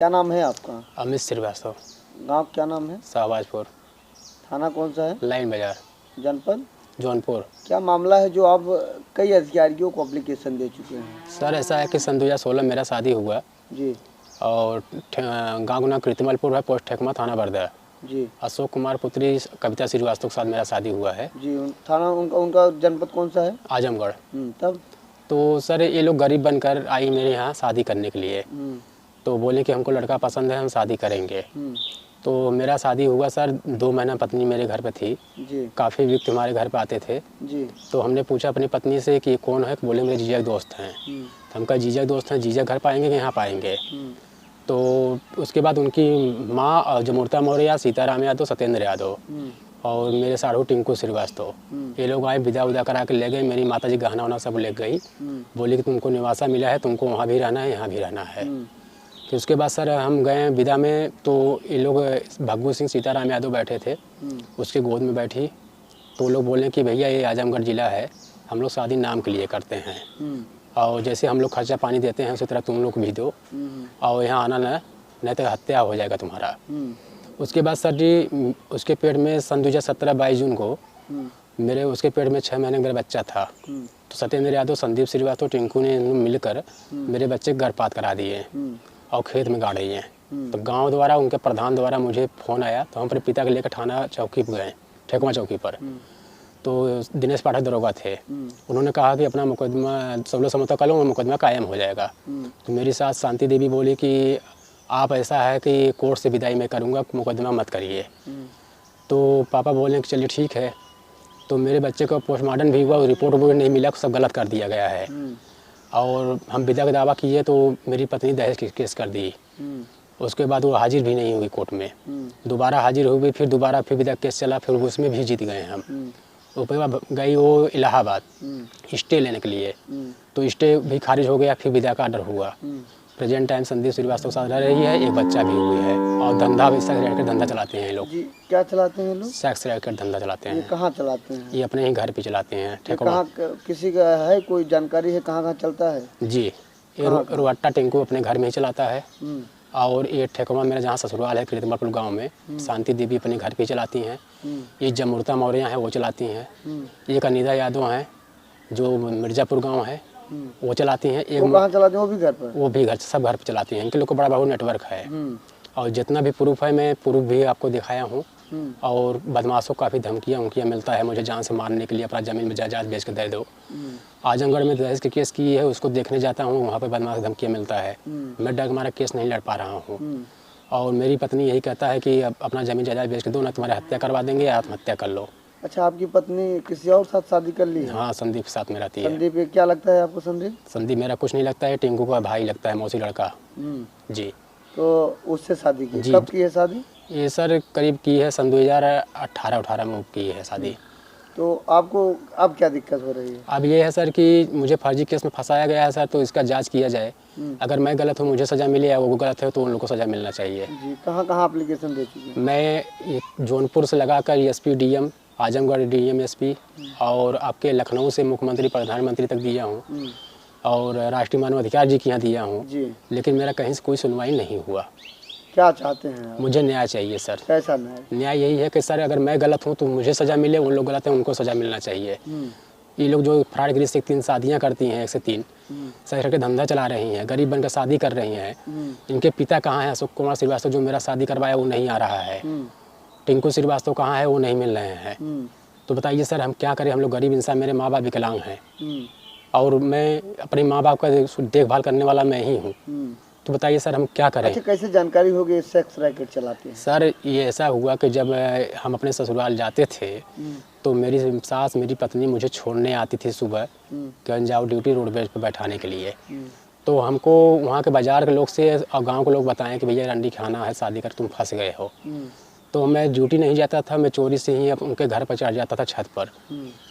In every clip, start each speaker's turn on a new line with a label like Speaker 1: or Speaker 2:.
Speaker 1: क्या नाम है आपका?
Speaker 2: अमित श्रीवास्तव।
Speaker 1: गांव क्या नाम है?
Speaker 2: शाहबाजपुर।
Speaker 1: थाना कौन सा है?
Speaker 2: लाइन बाजार।
Speaker 1: जनपद
Speaker 2: जौनपुर।
Speaker 1: क्या मामला है जो आप कई अधिकारियों को एप्लीकेशन दे चुके हैं?
Speaker 2: सर ऐसा है कि सन 2016 मेरा शादी हुआ
Speaker 1: जी
Speaker 2: और गाँव गुना कृतमलपुर है, पोस्ट ठेकमा, थाना बरदा।
Speaker 1: जी
Speaker 2: अशोक कुमार पुत्री कविता श्रीवास्तव के साथ मेरा शादी हुआ है।
Speaker 1: जी थाना उनका जनपद कौन सा है?
Speaker 2: आजमगढ़।
Speaker 1: तब
Speaker 2: तो सर ये लोग गरीब बनकर आई मेरे यहाँ शादी करने के लिए। तो बोले कि हमको लड़का पसंद है, हम शादी करेंगे। तो मेरा शादी हुआ सर, 2 महीना पत्नी मेरे घर पे थी
Speaker 1: जी
Speaker 2: काफ़ी व्यक्ति हमारे घर पे आते थे।
Speaker 1: जी
Speaker 2: तो हमने पूछा अपनी पत्नी से कि कौन है, बोले मेरे जीजा के दोस्त हैं। तो हम कहा जीजा के दोस्त हैं, जीजा घर पाएंगे कि यहाँ पाएंगे। तो उसके बाद उनकी माँ और जमुर्ता मौर्य, सीताराम यादव, सत्येंद्र यादव और मेरे साढ़ू टिंकू श्रीवास्तव, ये लोग आए, विदा उदा करा के ले गए। मेरी माता जी गहना वहना सब ले गई, बोली कि तुमको निवासा मिला है, तुमको वहाँ भी रहना है, यहाँ भी रहना है। तो उसके बाद सर हम गए विदा में, तो ये लोग भग्गू सिंह, सीताराम यादव बैठे थे, उसके गोद में बैठी। तो वो लोग बोले कि भैया ये आजमगढ़ ज़िला है, हम लोग शादी नाम के लिए करते हैं और जैसे हम लोग खर्चा पानी देते हैं उसी तरह तुम लोग भी दो और यहाँ आना न, नहीं तो हत्या हो जाएगा तुम्हारा। उसके बाद सर जी उसके पेट में सन 2017 22 जून को मेरे उसके पेट में 6 महीने मेरा बच्चा था। तो सत्येंद्र यादव, संदीप श्रीवास्तव, टिंकू ने मिलकर मेरे बच्चे गर्भपात करा दिए और खेत में गाड़ दिए। तो गांव द्वारा, उनके प्रधान द्वारा मुझे फ़ोन आया, तो हम अपने पिता को लेकर थाना चौकी पर गए, ठेकुआ चौकी पर। तो दिनेश पाठक दरोगा थे, उन्होंने कहा कि अपना मुकदमा सब लोग समझौता कर लो, मुकदमा कायम हो जाएगा। तो मेरी सास शांति देवी बोली कि आप ऐसा है कि कोर्ट से विदाई मैं करूँगा, मुकदमा मत करिए। तो पापा बोले कि चलिए ठीक है। तो मेरे बच्चे को पोस्टमार्टम भी हुआ, रिपोर्ट भी नहीं मिला, सब गलत कर दिया गया है। और हम विदा का दावा किए तो मेरी पत्नी दहेज की केस कर दी। उसके बाद वो हाजिर भी नहीं हुई कोर्ट में, दोबारा हाजिर हुई, फिर दोबारा फिर विदा केस चला, फिर उसमें भी जीत गए हम। उसके बाद गई वो इलाहाबाद स्टे लेने के लिए, तो स्टे भी खारिज हो गया, फिर विदा का आर्डर हुआ। प्रेजेंट टाइम संदीप श्रीवास्तव साथ रह रही है, एक बच्चा भी हुई है और धंधा भी सेक्स रैकेट धंधा चलाते हैं ये लोग।
Speaker 1: जी क्या चलाते हैं लोग?
Speaker 2: सेक्स रैकेट धंधा चलाते
Speaker 1: ये
Speaker 2: हैं।
Speaker 1: कहाँ चलाते हैं?
Speaker 2: ये अपने ही घर पे चलाते हैं।
Speaker 1: ये
Speaker 2: ठेकुआ
Speaker 1: कहाँ, किसी का है कोई जानकारी है कहाँ कहाँ चलता है?
Speaker 2: जी, ये रुअट्टा टिंकू अपने घर में ही चलाता है। और ये ठेकुआ मेरा जहाँ ससुराल है कृतमलपुर गांव में, शांति देवी अपने घर पे चलाती हैं। ये जमुर्ता मौर्य हैं, वो चलाती हैं। ये कनिदा यादव हैं जो मिर्ज़ापुर गांव है, वो चलाती हैं। एक
Speaker 1: वो कहाँ चलाते हैं? वो भी घर पर?
Speaker 2: वो भी घर, सब घर पे चलाती हैं। इनके लोग को बड़ा बहुत नेटवर्क है और जितना भी प्रूफ है मैं प्रूफ भी आपको दिखाया हूँ। और बदमाशों को काफ़ी धमकियाँ मिलता है मुझे जान से मारने के लिए, अपना ज़मीन में जायदाद बेच के दे दो। आजमगढ़ में दहेज के केस की है, उसको देखने जाता हूँ, वहाँ पे बदमाश धमकियाँ मिलता है। मैं डर हमारा केस नहीं लड़ पा रहा हूँ। और मेरी पत्नी यही कहता है कि अब अपना ज़मीन जायदाद बेच के दो, ना तुम्हारी हत्या करवा देंगे या आत्महत्या कर लो।
Speaker 1: अच्छा, आपकी पत्नी किसी और साथ शादी कर ली है?
Speaker 2: हाँ, संदीप के साथ में रहती है।
Speaker 1: संदीप क्या लगता है आपको?
Speaker 2: संदीप मेरा कुछ नहीं लगता है, टिंकू का भाई लगता है, मौसी लड़का। जी।
Speaker 1: तो उससे शादी की? कब की है शादी?
Speaker 2: ये सर करीब की है सन 2018 में की है शादी।
Speaker 1: तो आपको अब क्या दिक्कत हो रही है?
Speaker 2: अब ये है सर कि मुझे फर्जी केस में फंसाया गया है सर, तो इसका जांच किया जाए। अगर मैं गलत हूँ, मुझे सज़ा मिले, या वो गलत है तो उन लोगों को सज़ा मिलना चाहिए।
Speaker 1: जी, कहाँ कहाँ एप्लीकेशन दे चुके हैं?
Speaker 2: मैं जौनपुर से लगाकर SP DM, Azamgarh DM SP और आपके लखनऊ से मुख्यमंत्री प्रधानमंत्री तक दिया हूँ और राष्ट्रीय मानवाधिकार जी के यहाँ दिया हूँ, लेकिन मेरा कहीं से कोई सुनवाई नहीं हुआ।
Speaker 1: क्या चाहते हैं आप?
Speaker 2: मुझे न्याय चाहिए सर।
Speaker 1: कैसा न्याय?
Speaker 2: न्याय यही है कि सर अगर मैं गलत हूँ तो मुझे सज़ा मिले, उन लोग गलत हैं उनको सज़ा मिलना चाहिए। ये लोग जो फ्रॉडगिरी से 3 शादियाँ करती हैं, 1 से 3 सेक्स रैकेट धंधा चला रही हैं, गरीब बनकर शादी कर रही हैं। इनके पिता कहाँ हैं? अशोक कुमार श्रीवास्तव जो मेरा शादी करवाया वो नहीं आ रहा है। टिंकू श्रीवास्तव कहाँ है? वो नहीं मिल रहे हैं। तो बताइए सर हम क्या करें? हम लोग गरीब इंसान, मेरे माँ बाप विकलांग हैं और मैं अपने माँ बाप का देखभाल करने वाला मैं ही हूँ। तो बताइए सर हम क्या करें?
Speaker 1: अच्छा, कैसे जानकारी हो गई सेक्स रैकेट चलाते हैं? सर
Speaker 2: ये ऐसा हुआ कि जब हम अपने ससुराल जाते थे तो मेरी सास, मेरी पत्नी मुझे छोड़ने आती थी सुबह कि जाओ ड्यूटी रोडवेज पर बैठाने के लिए। तो हमको वहाँ के बाज़ार के लोग से और गांव के लोग बताएं कि भैया रंडी खाना है, शादी कर तुम फंस गए हो। तो मैं ड्यूटी नहीं जाता था, मैं चोरी से ही उनके घर पर चढ़ जाता था छत पर।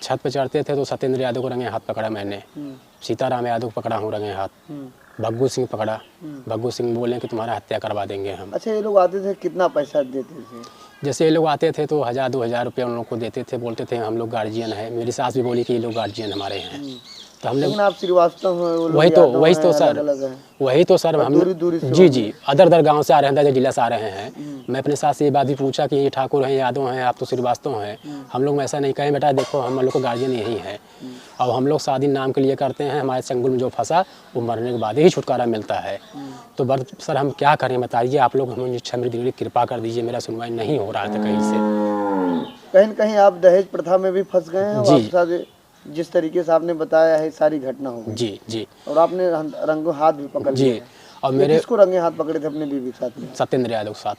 Speaker 2: छत पर चढ़ते थे तो सत्येंद्र यादव को रंगे हाथ पकड़ा मैंने सीताराम यादव पकड़ा हूँ रंगे हाथ। भग्गू सिंह पकड़ा। भग्गू सिंह बोले कि तुम्हारा हत्या करवा देंगे हम।
Speaker 1: अच्छा, ये लोग आते थे, कितना पैसा देते थे?
Speaker 2: जैसे ये लोग आते थे तो 1000-2000 रुपये उन लोग को देते थे, बोलते थे हम लोग गार्जियन है। मेरी सास भी बोली कि ये लोग गार्जियन हमारे हैं। तो हम लोग,
Speaker 1: लेकिन आप श्रीवास्तव हैं, वो लोग
Speaker 2: वही
Speaker 1: यादव
Speaker 2: तो
Speaker 1: हैं,
Speaker 2: सर,
Speaker 1: अलग-अलग हैं।
Speaker 2: वही तो सर, हम
Speaker 1: दूरी से
Speaker 2: जी अदर गांव से आ रहे हैं, अदर जिला से आ रहे हैं। मैं अपने साथ से ये बात भी पूछा कि ये ठाकुर हैं, यादव हैं, आप तो श्रीवास्तव हैं। हम लोग ऐसा नहीं कहें बेटा, देखो हम लोग का गार्जियन यही है। और हम लोग शादी नाम के लिए करते हैं। हमारे चंगुल में जो फंसा वो मरने के बाद ही छुटकारा मिलता है। तो बस सर हम क्या करें बताइए, आप लोग हमें क्षमा कृपा कर दीजिए। मेरा सुनवाई नहीं हो रहा था कहीं से।
Speaker 1: कहीं न कहीं आप दहेज प्रथा में भी फंस गए हैं।
Speaker 2: जी।
Speaker 1: आपके साथ जिस तरीके से आपने बताया है सारी घटना हो गई।
Speaker 2: जी
Speaker 1: और आपने रंगों हाथ भी पकड़
Speaker 2: जी।
Speaker 1: लिए।
Speaker 2: और मेरे
Speaker 1: किसको रंगे हाथ पकड़े थे अपने बीवी के साथ में?
Speaker 2: सत्येंद्र यादव के साथ,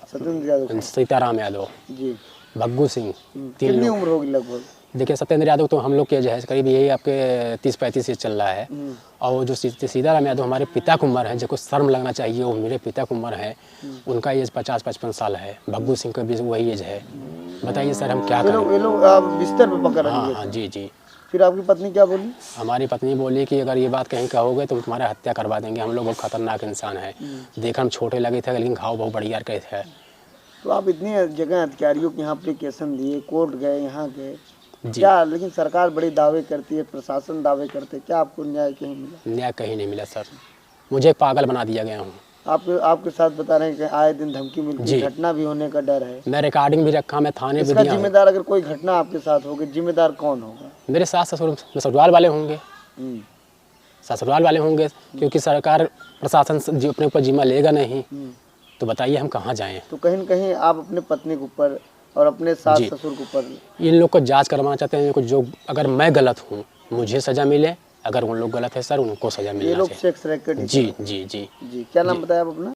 Speaker 1: सत्येंद्र यादव।
Speaker 2: सीताराम यादव,
Speaker 1: जी।
Speaker 2: भग्गू सिंह, 3
Speaker 1: कितनी
Speaker 2: लोग।
Speaker 1: उम्र होगी लगभग?
Speaker 2: देखिए सत्येंद्र यादव तो हम लोग के जो है करीब यही आपके 30-35 से चल रहा है। और जो सीताराम यादव हमारे पिता की उम्र है, जिसको शर्म लगना चाहिए, वो मेरे पिता की उम्र है। उनका एज 50-55 साल है। भग्गू सिंह का भी वही एज है। बताइए सर हम क्या करें?
Speaker 1: ये लोग आप बिस्तर पे पकड़ लिए
Speaker 2: हाँ
Speaker 1: थे।
Speaker 2: जी।
Speaker 1: फिर आपकी पत्नी क्या बोली?
Speaker 2: हमारी पत्नी बोली कि अगर ये बात कहीं कहोगे तो तुम्हारा हत्या करवा देंगे। हम लोग बहुत खतरनाक इंसान है। देखा हम छोटे लगे थे, लेकिन घाव बहुत बढ़िया गए थे।
Speaker 1: तो आप इतनी जगह अधिकारियों के यहाँ एप्लीकेशन दिए, कोर्ट गए, यहाँ गए,
Speaker 2: जी।
Speaker 1: क्या लेकिन सरकार बड़े दावे करती है, प्रशासन दावे करते, क्या आपको न्याय कहीं मिला?
Speaker 2: न्याय कहीं नहीं मिला सर। मुझे पागल बना दिया गया हूँ।
Speaker 1: आपके साथ बता रहे हैं कि आए दिन धमकी मिलती है, घटना भी होने का डर है।
Speaker 2: मैं रिकॉर्डिंग भी रखा, मैं थाने भी
Speaker 1: इसका
Speaker 2: दिया हूँ।
Speaker 1: जिम्मेदार अगर कोई घटना आपके साथ होगी, जिम्मेदार कौन होगा?
Speaker 2: मेरे सास ससुराल वाले होंगे। ससुराल वाले होंगे, क्योंकि सरकार प्रशासन जो अपने ऊपर जिम्मा लेगा नहीं। तो बताइए हम कहाँ जाएं?
Speaker 1: तो कहीं न कहीं आप अपने पत्नी के ऊपर और अपने सास ससुर के ऊपर
Speaker 2: इन लोग को जांच करवाना चाहते हैं। जो अगर मैं गलत हूँ मुझे सज़ा मिले, अगर उन लोग गलत है सर उनको सज़ा मिलना चाहिए।
Speaker 1: ये लोग सेक्स रैकेट।
Speaker 2: जी।
Speaker 1: क्या नाम बताया आप अपना?